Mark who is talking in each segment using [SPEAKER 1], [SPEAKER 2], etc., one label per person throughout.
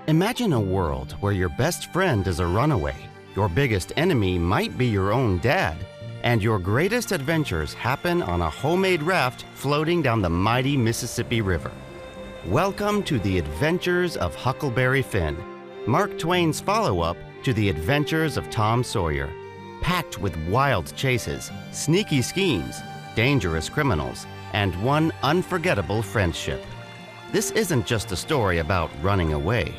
[SPEAKER 1] Imagine a world where your best friend is a runaway, your biggest enemy might be your own dad, and your greatest adventures happen on a homemade raft floating down the mighty Mississippi River. Welcome to the Adventures of Huckleberry Finn, Mark Twain's follow-up to the Adventures of Tom Sawyer, packed with wild chases, sneaky schemes, dangerous criminals, and one unforgettable friendship. This isn't just a story about running away.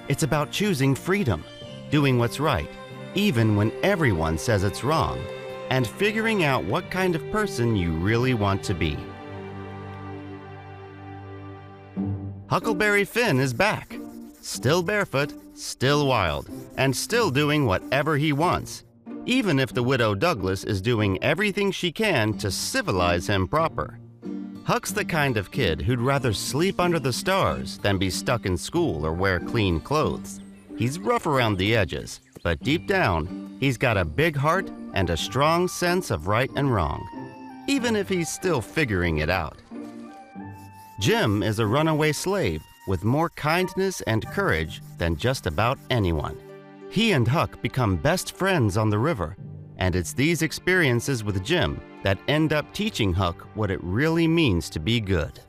[SPEAKER 1] It's about choosing freedom, doing what's right, even when everyone says it's wrong, and figuring out what kind of person you really want to be. Huckleberry Finn is back, still barefoot, still wild, and still doing whatever he wants, even if the widow Douglas is doing everything she can to civilize him proper. Huck's the kind of kid who'd rather sleep under the stars than be stuck in school or wear clean clothes. He's rough around the edges, but deep down, he's got a big heart and a strong sense of right and wrong, even if he's still figuring it out. Jim is a runaway slave with more kindness and courage than just about anyone. He and Huck become best friends on the river, and it's these experiences with Jim that end up teaching Huck what it really means to be good.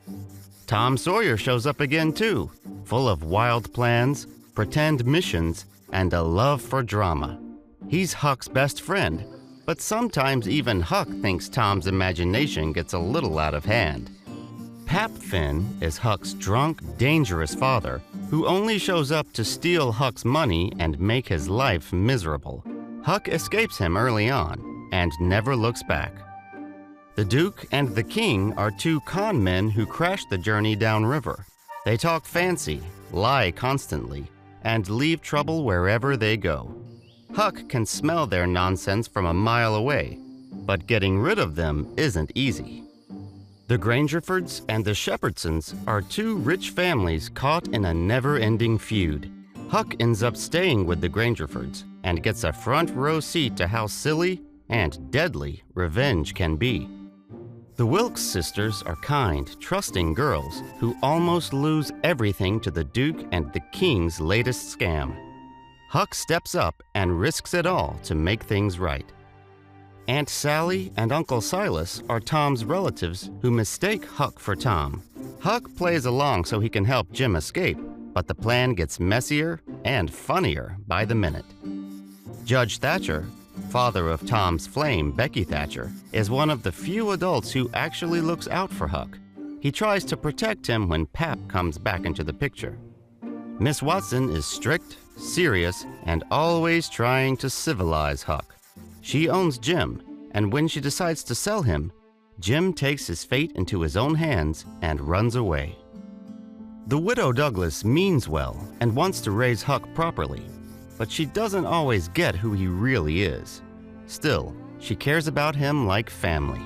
[SPEAKER 1] Tom Sawyer shows up again too, full of wild plans, pretend missions, and a love for drama. He's Huck's best friend, but sometimes even Huck thinks Tom's imagination gets a little out of hand. Pap Finn is Huck's drunk, dangerous father who only shows up to steal Huck's money and make his life miserable. Huck escapes him early on and never looks back. The Duke and the King are two con men who crash the journey downriver. They talk fancy, lie constantly, and leave trouble wherever they go. Huck can smell their nonsense from a mile away, but getting rid of them isn't easy. The Grangerfords and the Shepherdsons are two rich families caught in a never-ending feud. Huck ends up staying with the Grangerfords and gets a front row seat to how silly and deadly revenge can be. The Wilkes sisters are kind, trusting girls who almost lose everything to the Duke and the King's latest scam. Huck steps up and risks it all to make things right. Aunt Sally and Uncle Silas are Tom's relatives who mistake Huck for Tom. Huck plays along so he can help Jim escape, but the plan gets messier and funnier by the minute. Judge Thatcher, father of Tom's flame, Becky Thatcher, is one of the few adults who actually looks out for Huck. He tries to protect him when Pap comes back into the picture. Miss Watson is strict, serious, and always trying to civilize Huck. She owns Jim, and when she decides to sell him, Jim takes his fate into his own hands and runs away. The widow Douglas means well and wants to raise Huck properly, but she doesn't always get who he really is. Still, she cares about him like family.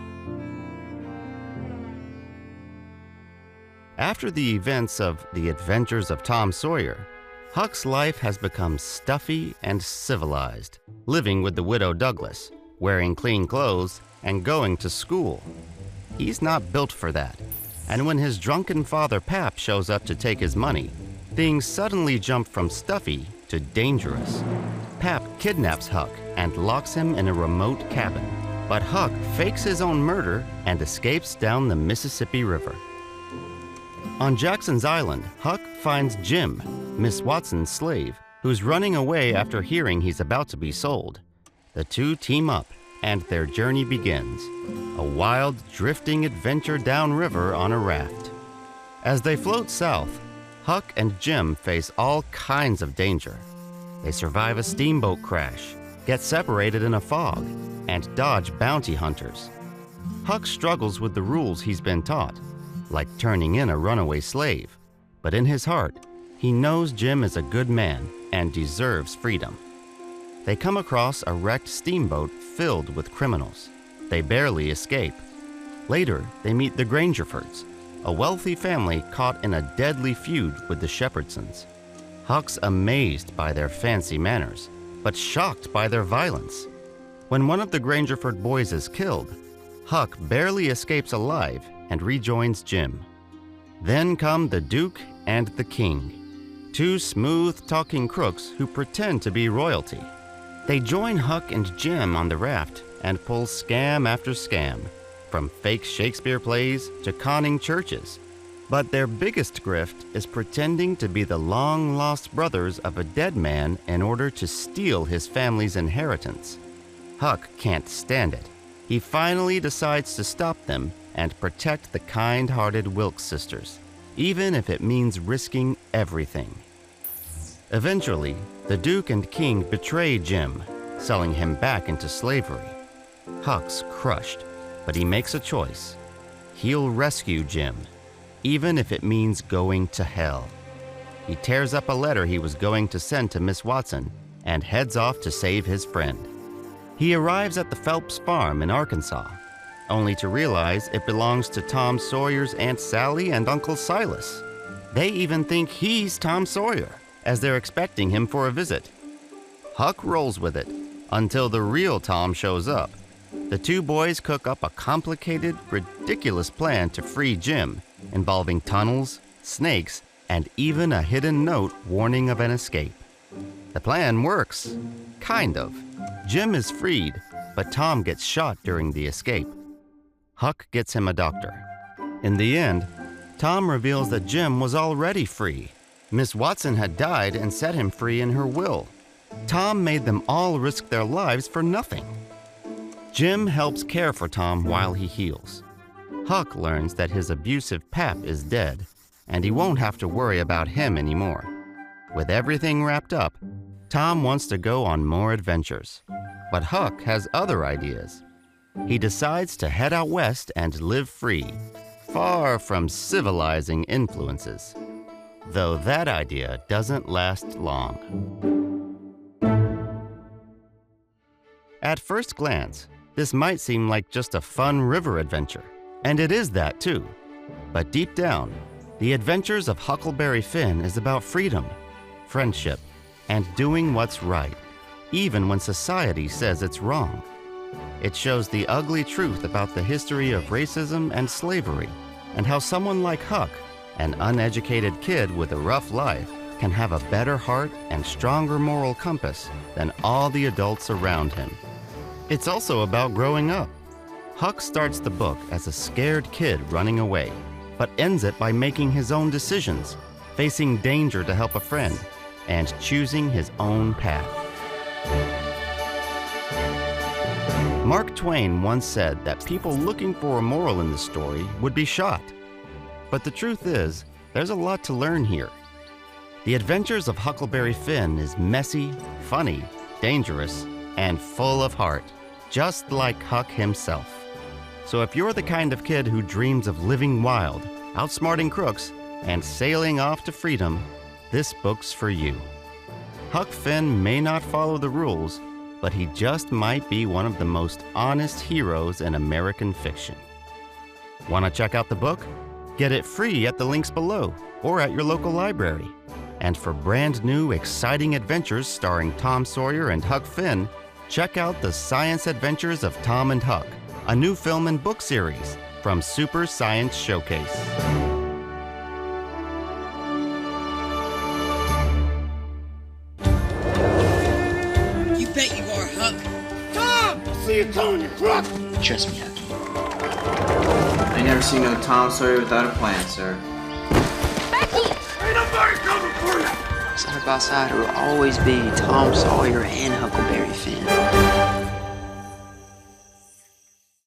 [SPEAKER 1] After the events of The Adventures of Tom Sawyer, Huck's life has become stuffy and civilized, living with the widow Douglas, wearing clean clothes, and going to school. He's not built for that, and when his drunken father Pap shows up to take his money, things suddenly jump from stuffy to dangerous. Pap kidnaps Huck and locks him in a remote cabin, but Huck fakes his own murder and escapes down the Mississippi River. On Jackson's Island, Huck finds Jim, Miss Watson's slave, who's running away after hearing he's about to be sold. The two team up, and their journey begins, a wild, drifting adventure downriver on a raft. As they float south, Huck and Jim face all kinds of danger. They survive a steamboat crash, get separated in a fog, and dodge bounty hunters. Huck struggles with the rules he's been taught, like turning in a runaway slave, but in his heart, he knows Jim is a good man and deserves freedom. They come across a wrecked steamboat filled with criminals. They barely escape. Later, they meet the Grangerfords, a wealthy family caught in a deadly feud with the Shepherdsons. Huck's amazed by their fancy manners, but shocked by their violence. When one of the Grangerford boys is killed, Huck barely escapes alive and rejoins Jim. Then come the Duke and the King. two smooth-talking crooks who pretend to be royalty. They join Huck and Jim on the raft and pull scam after scam, from fake Shakespeare plays to conning churches. But their biggest grift is pretending to be the long-lost brothers of a dead man in order to steal his family's inheritance. Huck can't stand it. He finally decides to stop them and protect the kind-hearted Wilkes sisters, even if it means risking everything. Eventually, the Duke and King betray Jim, selling him back into slavery. Huck's crushed, but he makes a choice. He'll rescue Jim, even if it means going to hell. He tears up a letter he was going to send to Miss Watson and heads off to save his friend. He arrives at the Phelps farm in Arkansas, only to realize it belongs to Tom Sawyer's Aunt Sally and Uncle Silas. They even think he's Tom Sawyer, as they're expecting him for a visit. Huck rolls with it until the real Tom shows up. The two boys cook up a complicated, ridiculous plan to free Jim, involving tunnels, snakes, and even a hidden note warning of an escape. The plan works. Kind of. Jim is freed, but Tom gets shot during the escape. Huck gets him a doctor. In the end, Tom reveals that Jim was already free. Miss Watson had died and set him free in her will. Tom made them all risk their lives for nothing. Jim helps care for Tom while he heals. Huck learns that his abusive pap is dead, and he won't have to worry about him anymore. With everything wrapped up, Tom wants to go on more adventures. But Huck has other ideas. He decides to head out west and live free, far from civilizing influences. Though that idea doesn't last long. At first glance, this might seem like just a fun river adventure, and it is that too. But deep down, the adventures of Huckleberry Finn is about freedom, friendship, and doing what's right, even when society says it's wrong. It shows the ugly truth about the history of racism and slavery, and how someone like Huck, an uneducated kid with a rough life, can have a better heart and stronger moral compass than all the adults around him. It's also about growing up. Huck starts the book as a scared kid running away, but ends it by making his own decisions, facing danger to help a friend, and choosing his own path. Mark Twain once said that people looking for a moral in the story would be shot. But the truth is, there's a lot to learn here. The Adventures of Huckleberry Finn is messy, funny, dangerous, and full of heart, just like Huck himself. So if you're the kind of kid who dreams of living wild, outsmarting crooks, and sailing off to freedom, this book's for you. Huck Finn may not follow the rules, but he just might be one of the most honest heroes in American fiction. Want to check out the book? Get it free at the links below or at your local library. And for brand new, exciting adventures starring Tom Sawyer and Huck Finn, check out The Science Adventures of Tom and Huck, a new film and book series from Super Science Showcase.
[SPEAKER 2] You bet you are, Huck.
[SPEAKER 3] Tom! I'll see you coming, you crook!
[SPEAKER 2] Trust me, Huck.
[SPEAKER 4] I never see no Tom Sawyer without a plan, sir.
[SPEAKER 3] Becky! Ain't nobody coming for you!
[SPEAKER 2] Side by side, it will always be Tom Sawyer and Huckleberry Finn.